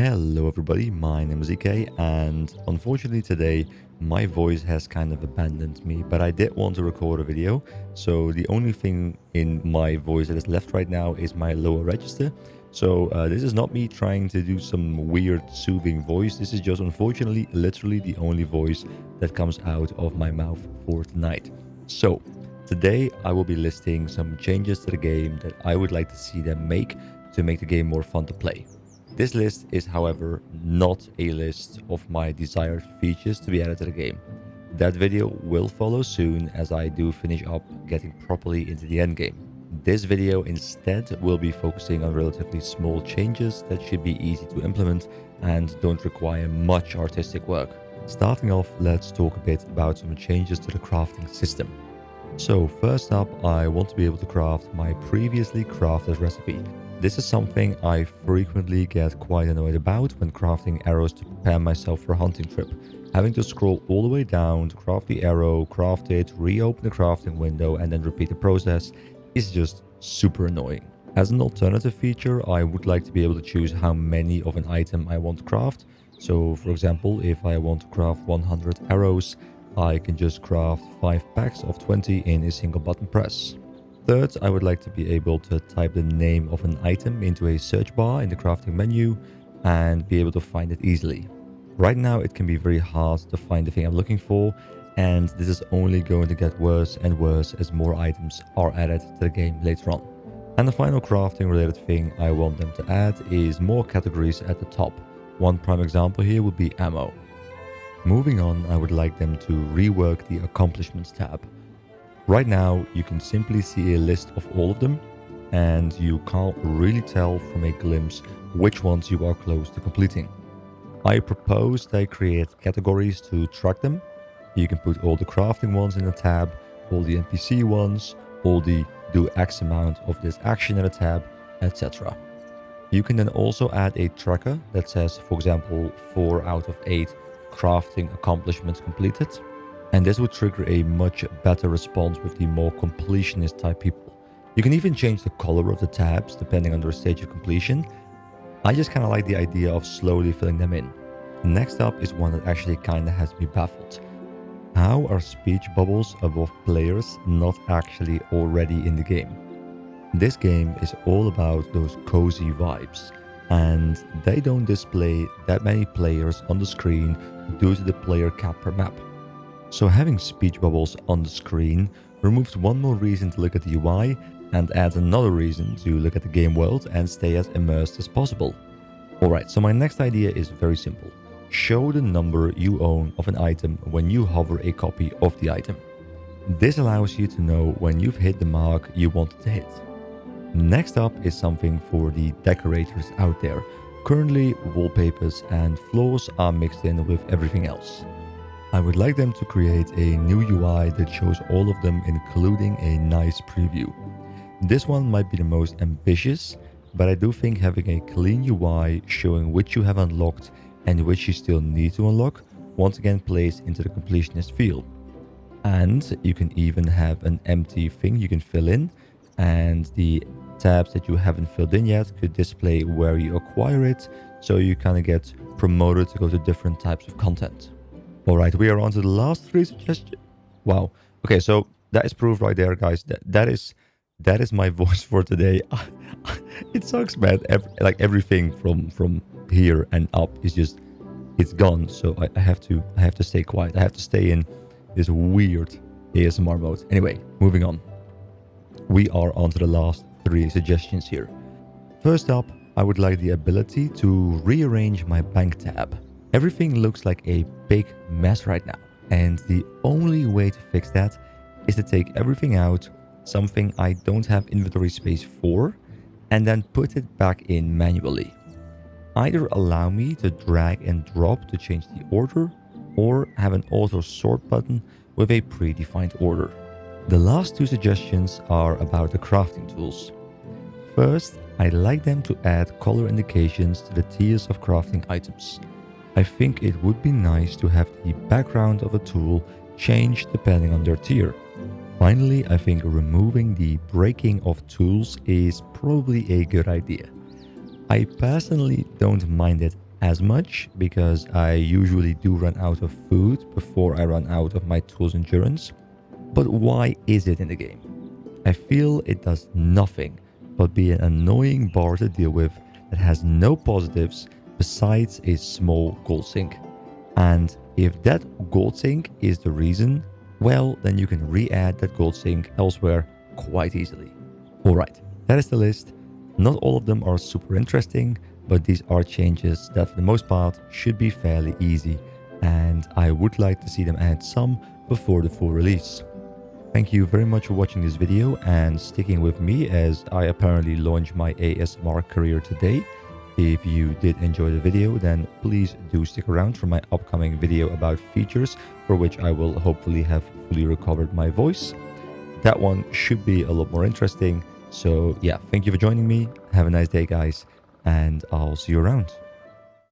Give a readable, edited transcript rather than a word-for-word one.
Hello everybody, my name is EK and unfortunately today my voice has kind of abandoned me, but I did want to record a video. So the only thing in my voice that is left right now is my lower register. So this is not me trying to do some weird soothing voice. This is just unfortunately literally the only voice that comes out of my mouth for tonight. So today I will be listing some changes to the game that I would like to see them make to make the game more fun to play. This list is, however, not a list of my desired features to be added to the game. That video will follow soon as I do finish up getting properly into the endgame. This video instead will be focusing on relatively small changes that should be easy to implement and don't require much artistic work. Starting off, let's talk a bit about some changes to the crafting system. So first up, I want to be able to craft my previously crafted recipe. This is something I frequently get quite annoyed about when crafting arrows to prepare myself for a hunting trip. Having to scroll all the way down to craft the arrow, craft it, reopen the crafting window and then repeat the process is just super annoying. As an alternative feature, I would like to be able to choose how many of an item I want to craft. So for example, if I want to craft 100 arrows, I can just craft 5 packs of 20 in a single button press. Third, I would like to be able to type the name of an item into a search bar in the crafting menu and be able to find it easily. Right now, it can be very hard to find the thing I'm looking for, and this is only going to get worse and worse as more items are added to the game later on. And the final crafting related thing I want them to add is more categories at the top. One prime example here would be ammo. Moving on, I would like them to rework the accomplishments tab. Right now, you can simply see a list of all of them, and you can't really tell from a glimpse which ones you are close to completing. I propose they create categories to track them. You can put all the crafting ones in a tab, all the NPC ones, all the do X amount of this action in a tab, etc. You can then also add a tracker that says, for example, 4 out of 8 crafting accomplishments completed. And this would trigger a much better response with the more completionist type people. You can even change the color of the tabs depending on their stage of completion. I just kind of like the idea of slowly filling them in. Next up is one that actually kind of has me baffled. How are speech bubbles above players not actually already in the game? This game is all about those cozy vibes, and they don't display that many players on the screen due to the player cap per map. So having speech bubbles on the screen removes one more reason to look at the UI and adds another reason to look at the game world and stay as immersed as possible. Alright, so my next idea is very simple. Show the number you own of an item when you hover a copy of the item. This allows you to know when you've hit the mark you wanted to hit. Next up is something for the decorators out there. Currently, wallpapers and floors are mixed in with everything else. I would like them to create a new UI that shows all of them, including a nice preview. This one might be the most ambitious, but I do think having a clean UI showing which you have unlocked and which you still need to unlock once again plays into the completionist feel. And you can even have an empty thing you can fill in, and the tabs that you haven't filled in yet could display where you acquire it, so you kind of get promoted to go to different types of content. Alright, we are on to the last 3 suggestions. Wow. Okay, so that is proof right there, guys. That is my voice for today. It sucks, man. Everything from here and up is just, it's gone. So I have to stay quiet. I have to stay in this weird ASMR mode. Anyway, moving on. We are on to the last 3 suggestions here. First up, I would like the ability to rearrange my bank tab. Everything looks like a big mess right now, and the only way to fix that is to take everything out, something I don't have inventory space for, and then put it back in manually. Either allow me to drag and drop to change the order, or have an auto sort button with a predefined order. The last 2 suggestions are about the crafting tools. First, I'd like them to add color indications to the tiers of crafting items. I think it would be nice to have the background of a tool change depending on their tier. Finally, I think removing the breaking of tools is probably a good idea. I personally don't mind it as much because I usually do run out of food before I run out of my tool's endurance. But why is it in the game? I feel it does nothing but be an annoying bar to deal with that has no positives besides a small gold sink. And if that gold sink is the reason, well, then you can re-add that gold sink elsewhere quite easily. Alright, that is the list. Not all of them are super interesting, but these are changes that for the most part should be fairly easy, and I would like to see them add some before the full release. Thank you very much for watching this video and sticking with me as I apparently launched my ASMR career today. If you did enjoy the video, then please do stick around for my upcoming video about features for which I will hopefully have fully recovered my voice. That one should be a lot more interesting. So yeah, thank you for joining me. Have a nice day, guys, and I'll see you around.